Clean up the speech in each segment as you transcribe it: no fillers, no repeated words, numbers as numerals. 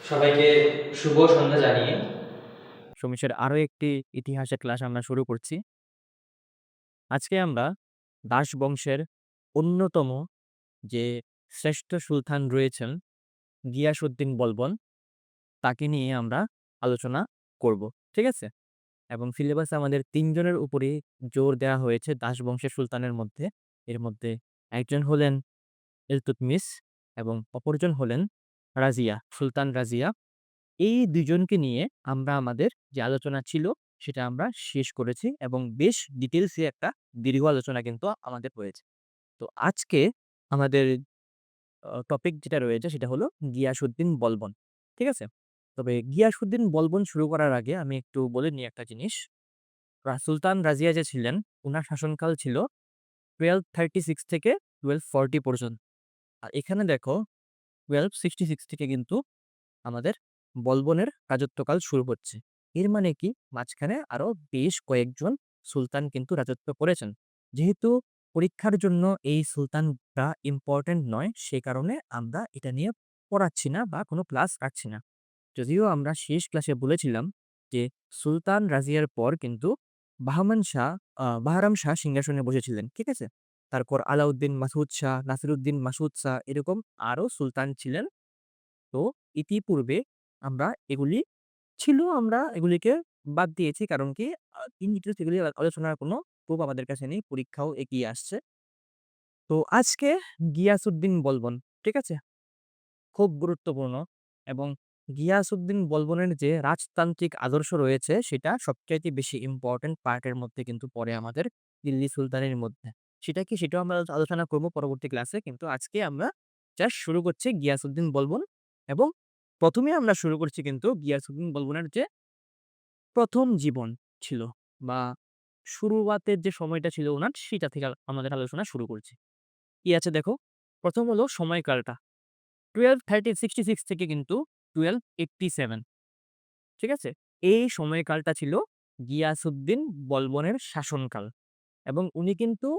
সবাইকে শুভ সন্ধ্যা জানিয়ে সমিশের আরো একটি ইতিহাসের ক্লাস আমরা শুরু করছি। আজকে আমরা দাস বংশের অন্যতম যে শ্রেষ্ঠ সুলতান রয়েছেন গিয়াসউদ্দিন বলবন, তাকে নিয়ে আমরা আলোচনা করব। ঠিক আছে? এবং সিলেবাসে আমাদের ৩ জনের উপরেই জোর দেওয়া হয়েছে দাস বংশের সুলতানের মধ্যে। এর মধ্যে একজন হলেন ইলতুৎমিশ এবং অপরজন হলেন রাজিয়া, সুলতান রাজিয়া। এই ২ জনকে নিয়ে আমরা আমাদের যে আলোচনা ছিল সেটা আমরা শেষ করেছি এবং বেশ ডিটেইলসে একটা দীর্ঘ আলোচনা কিন্তু আমাদের হয়েছে। তো আজকে আমাদের টপিক যেটা রয়েছে সেটা হলো গিয়াসউদ্দিন বলবন। ঠিক আছে? তবে গিয়াসউদ্দিন বলবন শুরু করার আগে আমি একটু বলে নিই একটা জিনিস। সুলতান রাজিয়া যে ছিলেন উনার শাসনকাল ছিল 1236 থেকে 1240 পর্যন্ত। আর এখানে দেখো 1266 থেকে কিন্তু আমাদের বলবনের রাজত্বকাল শুরু হচ্ছে। এর মানে কি মাঝখানে আরো বেশ কয়েকজন সুলতান কিন্তু রাজত্ব করেছেন। যেহেতু পরীক্ষার জন্য এই সুলতানরা ইম্পোর্টেন্ট নয়, সে কারণে আমরা এটা নিয়ে পড়াচ্ছি না বা কোনো ক্লাস রাখছি না। যদিও আমরা শেষ ক্লাসে বলেছিলাম যে সুলতান রাজিয়ার পর কিন্তু বাহরাম শাহ সিংহাসনে বসেছিলেন। ঠিক আছে? তারপর আলাউদ্দিন মাসুদ শাহ, নাসিরুদ্দিন মাসুদ শাহ এরকম আরো সুলতান ছিলেন। তো ইতিপূর্বে আমরা এগুলি ছিল, আমরা এগুলিকে বাদ দিয়েছি। কারণ কি ইন ডিটেইলস এগুলি আলোচনার কোনো প্রুফ আমাদের কাছে নেই। পরীক্ষাও এগিয়ে আসছে। তো আজকে গিয়াসউদ্দিন বলবন, ঠিক আছে? খুব গুরুত্বপূর্ণ এবং গিয়াসউদ্দিন বলবনের যে রাজতান্ত্রিক আদর্শ রয়েছে সেটা সবচাইতে বেশি ইম্পোর্টেন্ট পার্টের মধ্যে কিন্তু পড়ে আমাদের দিল্লি সুলতানের মধ্যে। সেটা কি সেটাও আমরা আলোচনা করব পরবর্তী ক্লাসে। কিন্তু আজকে আমরা জাস্ট শুরু করছি গিয়াসউদ্দিন বলবন এবং ১ম এ আমরা শুরু করছি কিন্তু গিয়াসউদ্দিন বলবনের যে ১ম জীবন ছিল বা শুরুয়াতের যে সময়টা ছিল উনার সেটা থেকে আমাদের আলোচনা শুরু করছি। কি আছে দেখো? ১ম হলো সময়কালটা। 1266 থেকে কিন্তু 1287, ঠিক আছে? এই সময়কালটা ছিল গিয়াসউদ্দিন বলবনের শাসনকাল এবং উনি কিন্তু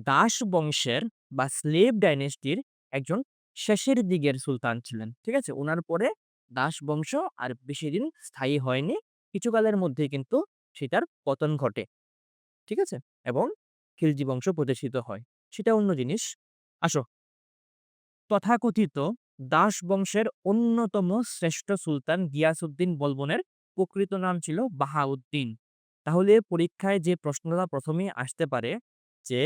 দাস বংশের বা স্লেভ ডাইনেস্টির একজন শেষের দিকের সুলতান ছিলেন। ঠিক আছে? উনার পরে দাস বংশ আর বেশিদিন স্থায়ী হয়নি। কিছুকালের মধ্যেই কিন্তু সেটার পতন ঘটে। ঠিক আছে? এবং খিলজি বংশ প্রতিষ্ঠিত হয়। সেটা অন্য জিনিস। আসো, তথাকথিত দাস বংশের অন্যতম শ্রেষ্ঠ সুলতান গিয়াসউদ্দিন বলবনের প্রকৃত নাম ছিল বাহাউদ্দিন। তাহলে পরীক্ষায় যে প্রশ্নটা ১ম এই আসতে পারে যে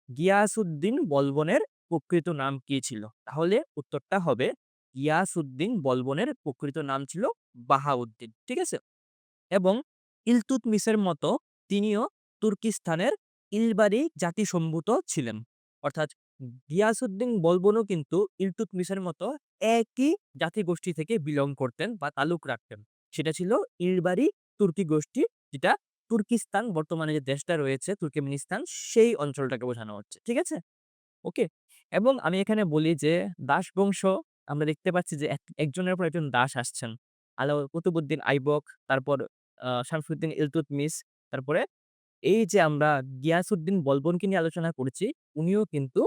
গিয়াসউদ্দিন বলবনের প্রকৃত নাম কি ছিল? তাহলে উত্তরটা হবে গিয়াসউদ্দিন বলবনের প্রকৃত নাম ছিল বাহাউদ্দিন। ঠিক আছে? এবং ইলতুৎমিশের মতো তিনিও তুর্কিস্তানের ইলবারি জাতিসম্ভূত ছিলেন। অর্থাৎ গিয়াসউদ্দিন বলবনও কিন্তু ইলতুৎমিশের মতো একই জাতিগোষ্ঠী থেকে বিলং করতেন বা তালুক রাখতেন। সেটা ছিল ইলবারি তুর্কি গোষ্ঠী, যেটা তুর্কিস্তান বর্তমানে যে দেশটা রয়েছে তুর্কমেনিস্তান সেই অঞ্চলটাকে বোঝানো হচ্ছে। ঠিক আছে? ওকে? এবং আমি এখানে বলি যে দাস বংশ আমরা দেখতে পাচ্ছি যে একজনের পর একজন দাস আসছেন। কুতুবউদ্দিন আইবক, তারপর শামসুদ্দিন ইলতুৎমিশ, তারপরে এই যে আমরা গিয়াসউদ্দিন বলবনকে নিয়ে আলোচনা করেছি, উনিও কিন্তু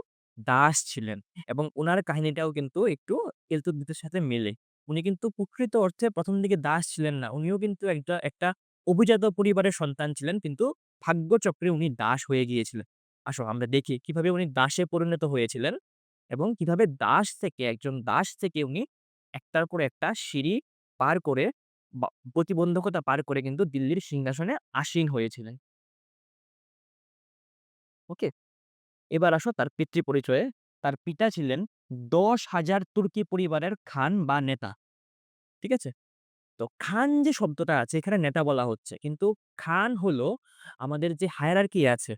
দাস ছিলেন এবং উনার কাহিনীটাও কিন্তু একটু ইলতুৎমিশের সাথে মেলে। উনি কিন্তু প্রকৃত অর্থে ১ম দিকে দাস ছিলেন না। উনিও কিন্তু একটা অভিজাত পরিবারের সন্তান ছিলেন। কিন্তু ভাগ্যচক্রে উনি দাস হয়ে গিয়েছিলেন। আসো আমরা দেখি কিভাবে উনি দাসে পরিণত হয়েছিলেন এবং কিভাবে একজন দাস থেকে উনি একটার পর একটা সিঁড়ি পার করে বা প্রতিবন্ধকতা পার করে কিন্তু দিল্লির সিংহাসনে আসীন হয়েছিলেন। ওকে? এবার আসো তার পিতৃপরিচয়ে। তার পিতা ছিলেন ১০,০০০ তুর্কি পরিবারের খান বা নেতা। ঠিক আছে? তো খান যে শব্দটা আছে এখানে নেতা বলা হচ্ছে। কিন্তু খান হলো আমাদের যে হায়ারার্কি আছে,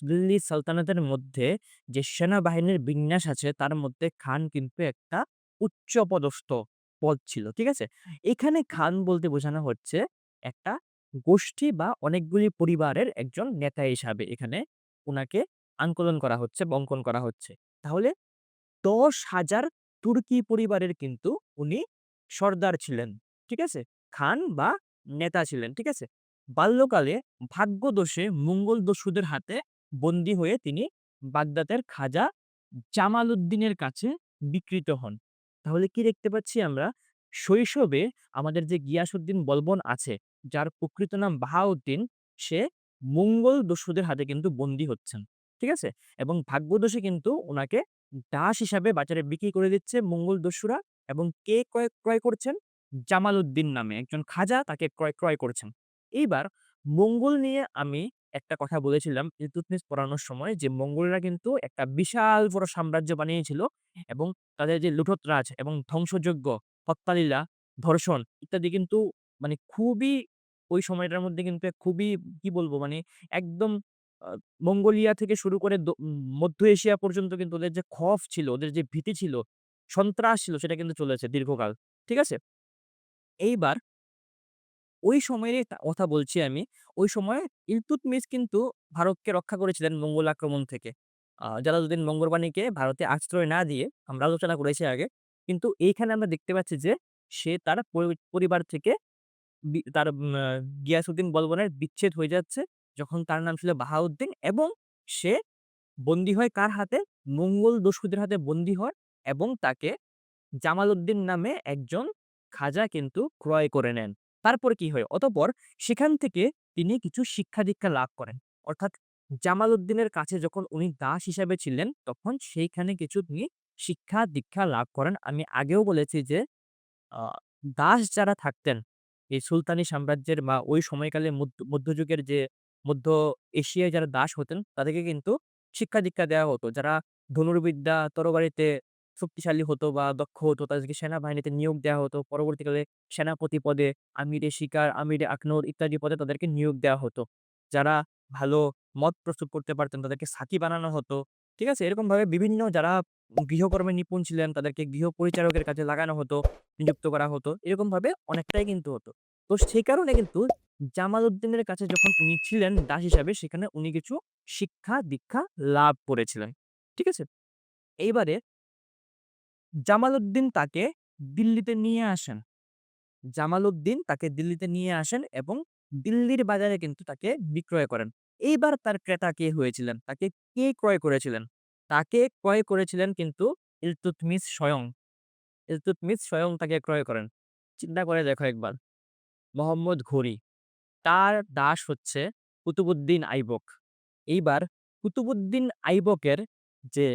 দিল্লি সালতানাতের মধ্যে যে সেনাবাহিনীর বিন্যাস আছে তার মধ্যে খান কিন্তু একটা উচ্চপদস্থ পদ ছিল। ঠিক আছে? এখানে খান বলতে বোঝানো হচ্ছে একটা গোষ্ঠী বা অনেকগুলি পরিবারের একজন নেতা হিসাবে এখানে উনাকে আঙ্কলন করা হচ্ছে, বঙ্কন করা হচ্ছে। তাহলে ১০,০০০ তুর্কি পরিবারের কিন্তু উনি সর্দার ছিলেন। ঠিক আছে? খান বা নেতা ছিলেন। ঠিক আছে? বাল্যকালে ভাগ্যদোষে মঙ্গল দস্যুদের হাতে বন্দী হয়ে তিনি বাগদাদের খাজা জামালউদ্দিনের কাছে বিক্রিত হন। তাহলে কি দেখতে পাচ্ছি আমরা? শৈশবে আমাদের যে গিয়াসউদ্দিন বলবন আছে, যার প্রকৃত নাম বাহাউদ্দিন, সে মঙ্গোল দস্যুদের হাতে কিন্তু বন্দী হচ্ছেন। ঠিক আছে? এবং ভাগ্যদোষে কিন্তু উনাকে দাস হিসাবে বাজারে বিক্রি করে দিচ্ছে মঙ্গোল দস্যুরা এবং কে ক্রয় করছেন? জামালউদ্দিন নামে একজন খাজা তাকে ক্রয় করছেন। এইবার মঙ্গল নিয়ে আমি একটা কথা বলেছিলাম ইলতুৎমিশ পড়ানোর সময় যে মঙ্গোলরা কিন্তু একটা বিশাল বড় সাম্রাজ্য বানিয়েছিল এবং তাদের যে লুঠতরাজ এবং ধ্বংসযজ্ঞ, হত্যালীলা, ধর্ষণ ইত্যাদি কিন্তু মানে খুবই ওই সময়টার মধ্যে কিন্তু খুবই কি বলবো মানে একদম আ মঙ্গোলিয়া থেকে শুরু করে মধ্য এশিয়া পর্যন্ত কিন্তু ওদের যে খফ ছিল, ওদের যে ভীতি ছিল, সন্ত্রাস ছিল সেটা কিন্তু চলেছে দীর্ঘকাল। ঠিক আছে? এইবার ওই সময়েরই কথা বলছি আমি। ওই সময়ে ইলতুৎমিশ কিন্তু ভারতকে রক্ষা করেছিলেন মঙ্গোল আক্রমণ থেকে। জালালউদ্দিন মঙ্গলবাণীকে ভারতে আশ্রয় না দিয়ে আমরা আলোচনা করেছি আগে। কিন্তু এইখানে আমরা দেখতে পাচ্ছি যে সে তার পরিবার থেকে তার গিয়াসউদ্দিন বলবনের বিচ্ছেদ হয়ে যাচ্ছে। যখন তার নাম ছিল বাহাউদ্দিন এবং সে বন্দী হয় কার হাতে? মঙ্গোল দস্যুদের হাতে বন্দী হয় এবং তাকে জামালউদ্দিন নামে একজন খাজা কিন্তু ক্রয় করে নেন। তারপরে কি হয়? অতঃপর সেখান থেকে তিনি কিছু শিক্ষা-দীক্ষা লাভ করেন। অর্থাৎ জামালউদ্দিনের কাছে যখন উনি দাস হিসাবে ছিলেন, তখন সেইখানে কিছু তিনি শিক্ষা-দীক্ষা লাভ করেন। আমি আগেও বলেছি যে আ দাস যারা থাকতেন, এই সুলতানি সাম্রাজ্যের বা ওই সময়কালে মধ্যযুগের যে মধ্য এশিয়ায় যারা দাস হতেন, তাদেরকে কিন্তু শিক্ষা-দীক্ষা দেওয়া হতো। যারা ধনুর্বিদ্যা, তরবারিতে শক্তিশালী হতো বা দক্ষ হতো, তাদেরকে সেনাবাহিনীতে নিয়োগ দেওয়া হতো। পরবর্তীকালে সেনাপতি পদে, আমিরে শিকার, আমিরে আকনূর ইত্যাদি পদে তাদেরকে নিয়োগ দেওয়া হতো। যারা ভালো মদ প্রস্তুত করতে পারতেন, তাদেরকে সাকি বানানো হতো। ঠিক আছে? এরকমভাবে বিভিন্ন যারা গৃহকর্মে নিপুণ ছিলেন, তাদেরকে গৃহ পরিচারকের কাজে লাগানো হতো। নিযুক্ত করা হতো। এরকমভাবে অনেকটাই কিন্তু হতো। তো সেই কারণে কিন্তু জামালউদ্দিনের কাছে যখন উনি ছিলেন দাস হিসাবে সেখানে উনি কিছু শিক্ষা-দীক্ষা লাভ করেছিলেন। ঠিক আছে? এইবারে জামালউদ্দিন তাকে দিল্লিতে নিয়ে আসেন। জামালউদ্দিন তাকে দিল্লিতে নিয়ে আসেন এবং দিল্লির বাজারে কিন্তু তাকে বিক্রয় করেন। এইবার তার ক্রেতা কে হয়েছিলেন? তাকে কে ক্রয় করেছিলেন? তাকে ক্রয় করেছিলেন কিন্তু ইলতুৎমিশ স্বয়ং। ইলতুৎমিশ স্বয়ং তাকে ক্রয় করেন। চিন্তা করে দেখো একবার। মোহাম্মদ ঘুরি। তার দাস হচ্ছে কুতুবউদ্দিন আইবক। এইবার কুতুবউদ্দিন আইবকের যে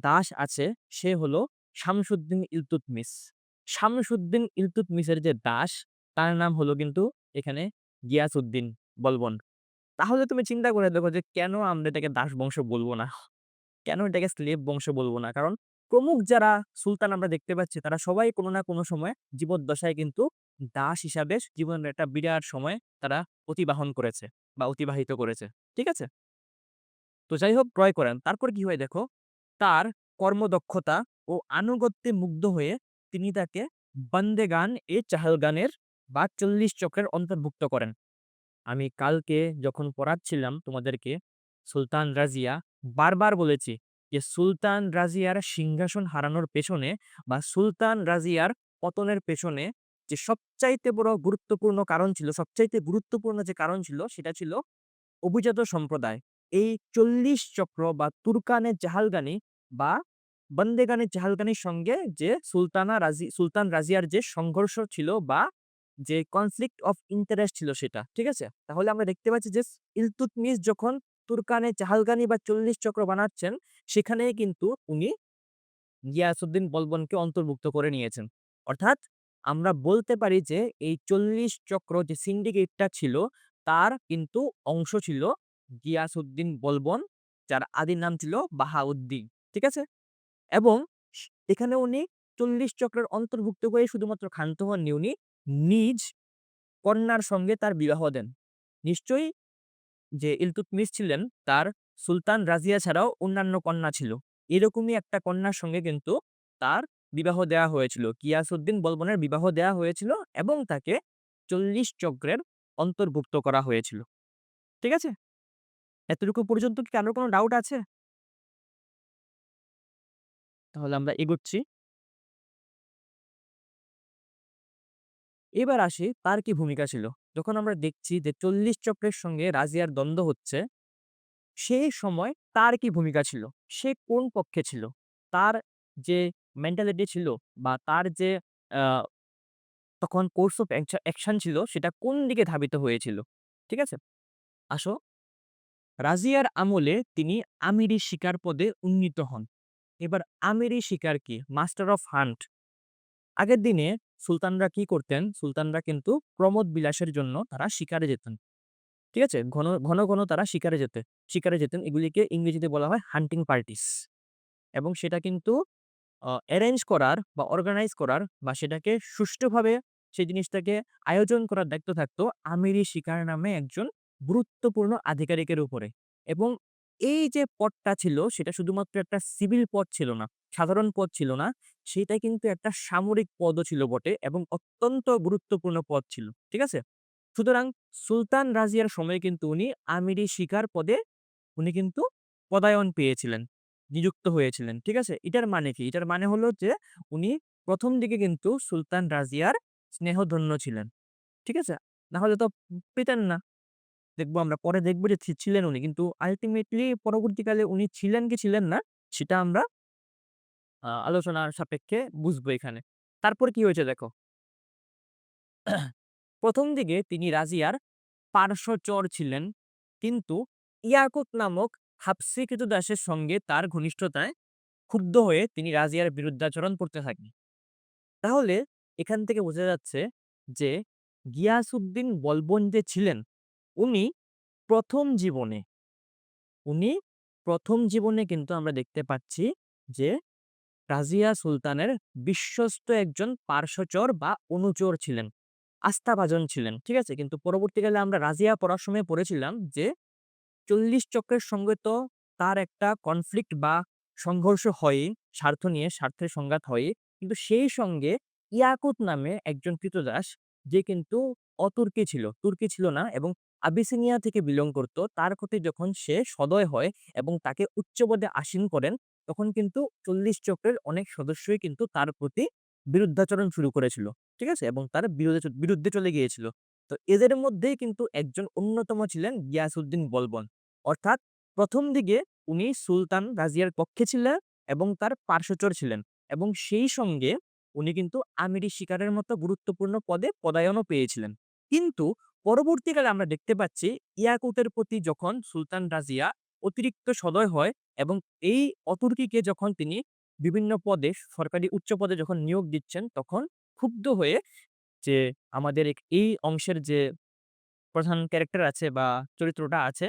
দাস আছে সে হলো শামসুদ্দিন ইলতুৎমিশ। শামসুদ্দিন ইলতুৎমিশের যে দাস তার নাম হলো কিন্তু এখানে গিয়াসউদ্দিন বলবন। তাহলে তুমি চিন্তা করে দেখো যে কেন আমরা এটাকে দাস বংশ বলব না? কেন এটাকে স্লেভ বংশ বলব না? কারণ প্রমুখ যারা সুলতান আমরা দেখতে পাচ্ছি তারা সবাই কোনো না কোনো সময় জীবদ্দশায় কিন্তু দাস হিসাবে জীবনের একটা বিরাট সময় তারা অতিবাহন করেছে বা অতিবাহিত করেছে। ঠিক আছে? তো যাই হোক ক্রয় করেন। তারপর কি হয় দেখো, তার কর্মদক্ষতা ও আনুগত্যে মুগ্ধ হয়ে তিনি তাকে বন্দেগান চাহালগানের বা ৪০ চক্রের অন্তর্ভুক্ত করেন। আমি কালকে যখন পড়াচ্ছিলাম তোমাদেরকে সুলতান রাজিয়া, বারবার বলেছি যে সুলতান রাজিয়ার সিংহাসন হারানোর পেছনে বা সুলতান রাজিয়ার পতনের পেছনে যে সবচাইতে বড় গুরুত্বপূর্ণ কারণ ছিল, সবচাইতে গুরুত্বপূর্ণ যে কারণ ছিল সেটা ছিল অভিজাত সম্প্রদায়। এই ৪০ চক্র বা তুর্কানে জাহালগানি বা বন্দেগানে জাহালগানির সঙ্গে যে সুলতান রাজিয়ার যে সংঘর্ষ ছিল বা যে কনফ্লিক্ট অফ ইন্টারেস্ট ছিল সেটা। ঠিক আছে? তাহলে আমরা দেখতে পাচ্ছি যে ইলতুৎমিশ যখন তুর্কানে জাহালগানি বা ৪০ চক্র বানাচ্ছেন সেখানেই কিন্তু উনি গিয়াসউদ্দিন বলবনকে অন্তর্ভুক্ত করে নিয়েছেন। অর্থাৎ আমরা বলতে পারি যে এই ৪০ চক্র যে সিন্ডিকেটটা ছিল তার কিন্তু অংশ ছিল গিয়াসউদ্দিন বলবন যার আদির নাম ছিল বাহাউদ্দিন। ঠিক আছে? এবং এখানে উনি ৪০ চক্রের অন্তর্ভুক্ত হয়ে শুধুমাত্র ক্ষান্ত হননি, উনি নিজ কন্যার সঙ্গে তার বিবাহ দেন। নিশ্চয়ই যে ইলতুৎমিশ ছিলেন তার সুলতান রাজিয়া ছাড়াও অন্যান্য কন্যা ছিল। এরকমই একটা কন্যার সঙ্গে কিন্তু তার বিবাহ দেওয়া হয়েছিল। গিয়াসউদ্দিন বলবনের বিবাহ দেওয়া হয়েছিল এবং তাকে ৪০ চক্রের অন্তর্ভুক্ত করা হয়েছিল। ঠিক আছে? এতটুকু পর্যন্ত কি কারো কোনো ডাউট আছে? তাহলে আমরা এগোচ্ছি। এবার আসি তার কি ভূমিকা ছিল? যখন আমরা দেখছি যে ৪০ চক্রের সঙ্গে রাজিয়ার দ্বন্দ্ব হচ্ছে সেই সময় তার কি ভূমিকা ছিল? সে কোন পক্ষে ছিল? তার যে মেন্টালিটি ছিল বা তার যে আ তখন কোর্স অফ অ্যাকশন ছিল সেটা কোন দিকে ধাবিত হয়েছিল। ঠিক আছে? আসো, রাজিয়ার আমলে তিনি আমিরি শিকার পদে উন্নীত হন। এবার আমিরি শিকার কি? Master of hunt. আগের দিনে সুলতানরা কি করতেন? সুলতানরা কিন্তু প্রমোদ বিলাসের জন্য তারা শিকারে যেতেন। ঠিক আছে? ঘন তারা শিকারে যেতেন। এগুলিকে ইংরেজিতে বলা হয় হান্টিং পার্টিস। এবং সেটা কিন্তু এরেঞ্জ করার বা অর্গানাইজ করার বা সেটাকে সুষ্ঠুভাবে সেই জিনিসটাকে আয়োজন করার দায়িত্ব থাকতো আমিরি শিকার নামে একজন গুরুত্বপূর্ণ আধিকারিকের উপরে। এবং এই যে পদটা ছিল সেটা শুধুমাত্র একটা সিভিল পদ ছিল না, সাধারণ পদ ছিল না। সেটা কিন্তু একটা সামরিক পদও ছিল বটে এবং অত্যন্ত গুরুত্বপূর্ণ পদ ছিল। ঠিক আছে? সুতরাং সুলতান রাজিয়ার সময়ে কিন্তু উনি আমিরি শিকার পদে উনি কিন্তু পদায়ন পেয়েছিলেন, নিযুক্ত হয়েছিলেন। ঠিক আছে? এটার মানে কি? এটার মানে হলো যে উনি ১ম দিকে কিন্তু সুলতান রাজিয়ার স্নেহধন্য ছিলেন। ঠিক আছে? না হলে তো পেতেন না। আমরা পরে দেখব যে ছিলেন উনি। কিন্তু আল্টিমেটলি পরবর্তীকালে উনি ছিলেন কি ছিলেন না সেটা আমরা আলোচনার সাপেক্ষে বুঝবো এখানে। তারপর কি হয়েছে দেখো। ১ম দিকে তিনি রাজিয়ার পার্শ্বচর ছিলেন। কিন্তু ইয়াকুত নামক হাবসি কৃতদাসের সঙ্গে তার ঘনিষ্ঠতায় ক্ষুব্ধ হয়ে তিনি রাজিয়ার বিরুদ্ধাচরণ করতে থাকেন। তাহলে এখান থেকে বোঝা যাচ্ছে যে গিয়াসউদ্দিন বলবন যে ছিলেন, উনি ১ম জীবনে উনি ১ম জীবনে কিন্তু আমরা দেখতে পাচ্ছি যে রাজিয়া সুলতানের বিশ্বস্ত একজন পার্শ্বচর বা অনুচর ছিলেন। আস্থাভাজন ছিলেন। ঠিক আছে? কিন্তু পরবর্তীকালে আমরা রাজিয়া পড়ার সময় পড়েছিলাম যে ৪০ চক্রের সঙ্গে তো তার একটা কনফ্লিক্ট বা সংঘর্ষ হয়ই, স্বার্থ নিয়ে স্বার্থের সংঘাত হয়ই। কিন্তু সেই সঙ্গে ইয়াকুত নামে একজন ক্রীতদাস যে কিন্তু তুর্কি ছিল না এবং আবিসিনিয়া থেকে বিলং করত। তার প্রতি যখন সে সদয় হয় এবং তাকে উচ্চ পদে আসীন করেন, তখন কিন্তু ৪০ চক্রের অনেক সদস্যই কিন্তু তার প্রতি বিরুদ্ধাচরণ শুরু করেছিল। ঠিক আছে? এবং তার বিরুদ্ধে চলে গিয়েছিল। তো এদের মধ্যেই কিন্তু একজন অন্যতম ছিলেন গিয়াসউদ্দিন বলবন। অর্থাৎ ১ম দিকে উনি সুলতান রাজিয়ার পক্ষে ছিলেন এবং তার পার্শ্বচর ছিলেন এবং সেই সঙ্গে উনি কিন্তু আমিরি শিকারের মতো গুরুত্বপূর্ণ পদে পদায়নও পেয়েছিলেন। কিন্তু পরবর্তীকালে আমরা দেখতে পাচ্ছি ইয়াকুতের প্রতি যখন সুলতান রাজিয়া অতিরিক্ত সদয় হয় এবং এই অতুর্কিকে যখন তিনি বিভিন্ন পদে সরকারি উচ্চ পদে যখন নিয়োগ দিচ্ছেন, তখন ক্ষুব্ধ হয়ে যে আমাদের এই অংশের যে প্রধান ক্যারেক্টার আছে বা চরিত্রটা আছে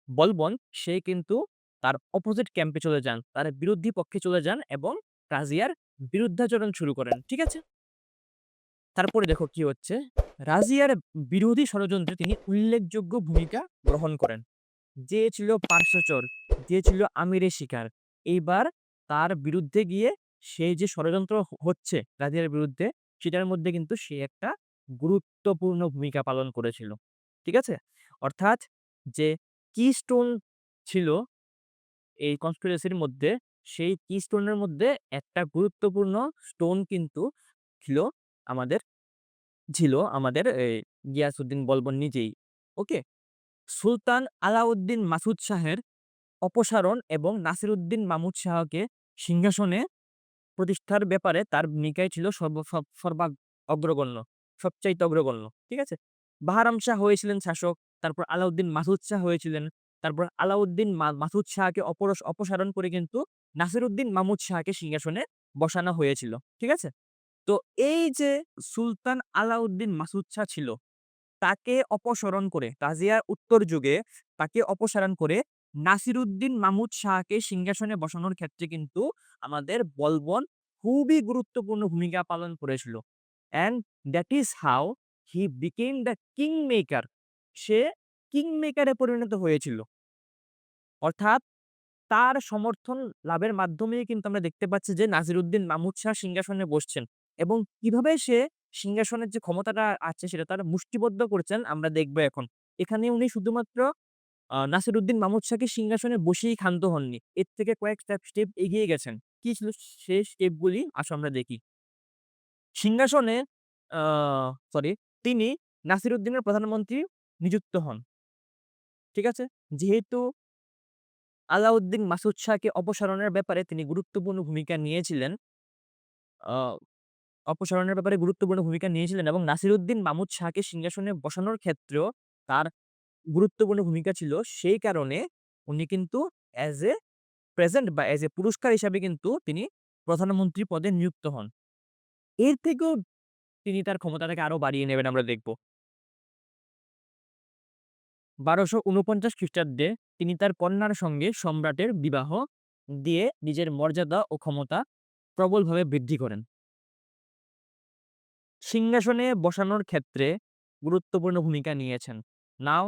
বলবন, সে কিন্তু তার অপোজিট ক্যাম্পে চলে যান। তার বিরোধী পক্ষে চলে যান এবং রাজিয়ার বিরুদ্ধাচরণ শুরু করেন। ঠিক আছে? তারপরে দেখো কি হচ্ছে। রাজিয়ার বিরোধী ষড়যন্ত্রে তিনি উল্লেখযোগ্য ভূমিকা গ্রহণ করেন। যে ছিল পার্শ্বচর, যে ছিল আমিরের শিকার। এইবার তার বিরুদ্ধে গিয়ে সে যে ষড়যন্ত্র হচ্ছে রাজিয়ার বিরুদ্ধে, সেটার মধ্যে কিন্তু সে একটা গুরুত্বপূর্ণ ভূমিকা পালন করেছিল। ঠিক আছে? অর্থাৎ যে কিস্টোন ছিল এই কনস্পিরেসির মধ্যে, সেই কিস্টোনের মধ্যে একটা গুরুত্বপূর্ণ স্টোন কিন্তু ছিল আমাদের গিয়াসউদ্দিন বলবন নিজেই। ওকে? সুলতান আলাউদ্দিন মাসুদ শাহের অপসারণ এবং নাসিরউদ্দিন মামুদ শাহকে সিংহাসনে প্রতিষ্ঠার ব্যাপারে তার ভূমিকাই ছিল সর্ব সব সর্বাগ অগ্রগণ্য, সবচাইতে অগ্রগণ্য। ঠিক আছে? বাহারাম শাহ হয়েছিলেন শাসক, তারপর আলাউদ্দিন মাসুদ শাহ হয়েছিলেন। তারপর আলাউদ্দিন মাসুদ শাহকে অপসারণ করে কিন্তু নাসিরউদ্দিন মামুদ শাহকে সিংহাসনে বসানো হয়েছিল। ঠিক আছে? তো এই যে সুলতান আলাউদ্দিন মাসুদ শাহ ছিল, তাকে অপসারণ করে রাজিয়ার উত্তর যুগে তাকে অপসারণ করে নাসিরউদ্দিন মামুদ শাহকে সিংহাসনে বসানোর ক্ষেত্রে কিন্তু আমাদের বলবন খুবই গুরুত্বপূর্ণ ভূমিকা পালন করেছিল। And that is how he became the king maker. সে কিং মেকারে পরিণত হয়েছিল। অর্থাৎ তার সমর্থন লাভের মাধ্যমেই কিন্তু আমরা দেখতে পাচ্ছি যে নাজিরউদ্দিন মামুদ শাহ সিংহাসনে বসছেন এবং কিভাবে সে সিংহাসনের যে ক্ষমতাটা আছে সেটা তারা মুষ্টিবদ্ধ করছেন আমরা দেখব এখন। এখানে উনি শুধুমাত্র নাসিরউদ্দিন মামুদ শাহকে সিংহাসনে বসিয়েই ক্ষান্ত হননি। এর থেকে কয়েক স্টেপ এগিয়ে গেছেন। কি ছিল সেই স্টেপগুলি? আসো আমরা দেখি। সিংহাসনে আ সরি তিনি নাসিরউদ্দিনের প্রধানমন্ত্রী নিযুক্ত হন। ঠিক আছে? যেহেতু আলাউদ্দিন মাসুদ শাহকে অপসারণের ব্যাপারে তিনি গুরুত্বপূর্ণ ভূমিকা নিয়েছিলেন। আ অপসারণের ব্যাপারে গুরুত্বপূর্ণ ভূমিকা নিয়েছিলেন এবং নাসিরউদ্দিন মাহমুদ শাহকে সিংহাসনে বসানোর ক্ষেত্রেও তার গুরুত্বপূর্ণ ভূমিকা ছিল। সেই কারণে উনি কিন্তু অ্যাজ এ প্রেজেন্ট বা অ্যাজ এ পুরস্কার হিসাবে কিন্তু তিনি প্রধানমন্ত্রী পদে নিযুক্ত হন। এর থেকেও তিনি তার ক্ষমতাটাকে আরো বাড়িয়ে নেবেন আমরা দেখব। ১২৪৯ খ্রিস্টাব্দে তিনি তার কন্যার সঙ্গে সম্রাটের বিবাহ দিয়ে নিজের মর্যাদা ও ক্ষমতা প্রবলভাবে বৃদ্ধি করেন। সিংহাসনে বসানোর ক্ষেত্রে গুরুত্বপূর্ণ ভূমিকা নিয়েছেন। Now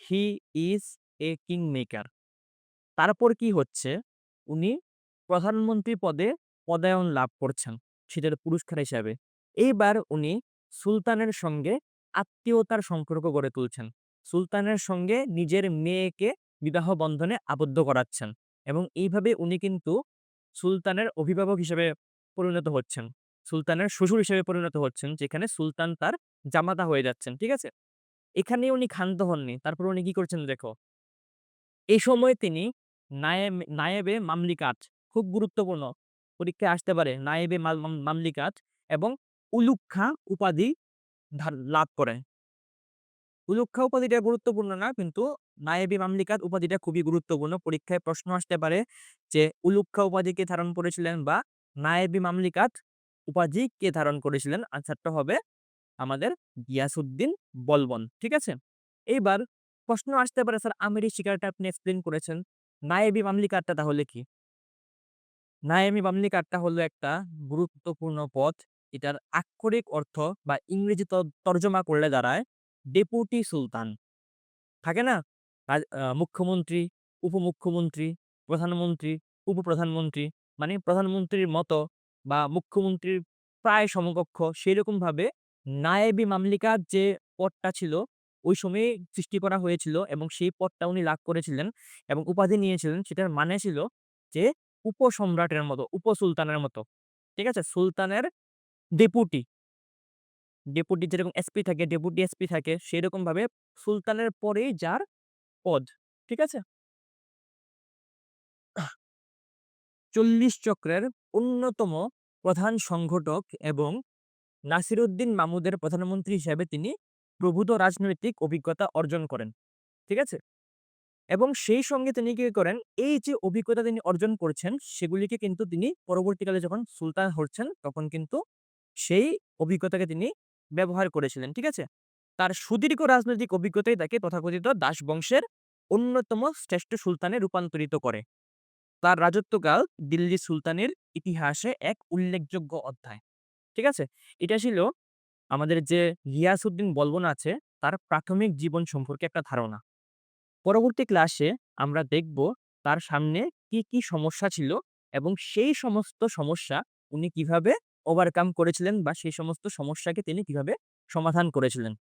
he is a king maker. তারপর কি হচ্ছে? উনি প্রধানমন্ত্রী পদে পদায়ন লাভ করছেন সেটার পুরস্কার হিসাবে। এইবার উনি সুলতানের সঙ্গে আত্মীয়তার সম্পর্ক গড়ে তুলছেন। সুলতানের সঙ্গে নিজের মেয়েকে বিবাহ বন্ধনে আবদ্ধ করাচ্ছেন এবং এইভাবে উনি কিন্তু সুলতানের অভিভাবক হিসেবে পরিণত হচ্ছেন। সুলতানের শ্বশুর হিসেবে পরিণত হচ্ছেন, যেখানে সুলতান তার জামাতা হয়ে যাচ্ছেন। ঠিক আছে? এখানেই উনি ক্ষান্ত হননি। তারপর উনি কি করছেন দেখো। এই সময় তিনি নায়েবে মামলিকাত, খুব গুরুত্বপূর্ণ, পরীক্ষায় আসতে পারে। নায়েবে মামলিকাত এবং উলুগখা উপাধি লাভ করেন। উলুগখা উপাধিটা গুরুত্বপূর্ণ না, কিন্তু নায়েবে মামলিকাত উপাধিটা খুবই গুরুত্বপূর্ণ। পরীক্ষায় প্রশ্ন আসতে পারে যে উলুগখা উপাধি কে ধারণ করেছিলেন বা নায়েবে মামলিকাত উপাধি কে ধারণ করেছিলেন? আনসারটা হবে আমাদের গিয়াসউদ্দিন বলবন। ঠিক আছে? এইবার প্রশ্ন আসতে পারে, স্যার আমিরি শিকারটা আপনি এক্সপ্লেইন করেছেন। নায়েবি মামলিকাতটা তাহলে কি? নায়েবি মামলিকাতটা হলো একটা গুরুত্বপূর্ণ পদ। এটার আক্ষরিক অর্থ বা ইংরেজি তর্জমা করলে দাঁড়ায় ডেপুটি সুলতান। থাকে না? মুখ্যমন্ত্রী, উপমুখ্যমন্ত্রী, প্রধানমন্ত্রী, উপপ্রধানমন্ত্রী, মানে প্রধানমন্ত্রীর মতো বা মুখ্যমন্ত্রীর প্রায় সমকক্ষ সেইরকমভাবে নায়েবি মামলিকাত যে পদটা ছিল ওই সময়েই সৃষ্টি করা হয়েছিল এবং সেই পদটা উনি লাভ করেছিলেন এবং উপাধি নিয়েছিলেন। সেটার মানে ছিল যে উপসম্রাটের মতো, উপসুলতানের মতো। ঠিক আছে? সুলতানের ডেপুটি। ডেপুটি যেরকম এসপি থাকে, ডেপুটি এসপি থাকে, সেরকমভাবে সুলতানের পরেই যার পদ। ঠিক আছে? ৪০ চক্রের অন্যতম প্রধান সংগঠক এবং নাসিরউদ্দিন মাহমুদের প্রধানমন্ত্রী হিসেবে তিনি প্রভূত রাজনৈতিক অভিজ্ঞতা অর্জন করেন। ঠিক আছে? এবং সেই সঙ্গে তিনি কি করেন, এই যে অভিজ্ঞতা তিনি অর্জন করছেন সেগুলিকে কিন্তু তিনি পরবর্তীকালে যখন সুলতান হচ্ছেন তখন কিন্তু সেই অভিজ্ঞতাকে তিনি ব্যবহার করেছিলেন। ঠিক আছে? তার সুদীর্ঘ রাজনৈতিক অভিজ্ঞতাই তাকে তথাকথিত দাস বংশের অন্যতম শ্রেষ্ঠ সুলতানে রূপান্তরিত করে। তার রাজত্বকাল দিল্লি সুলতানের ইতিহাসে এক উল্লেখযোগ্য অধ্যায়। ঠিক আছে? এটা ছিল আমাদের যে গিয়াসউদ্দিন বলবন আছে তার প্রাথমিক জীবন সম্পর্কে একটা ধারণা। পরবর্তী ক্লাসে আমরা দেখব তার সামনে কি, কি সমস্যা ছিল এবং সেই সমস্ত সমস্যা উনি কিভাবে ওভারকাম করেছিলেন বা সেই সমস্ত সমস্যাকে তিনি কিভাবে সমাধান করেছিলেন।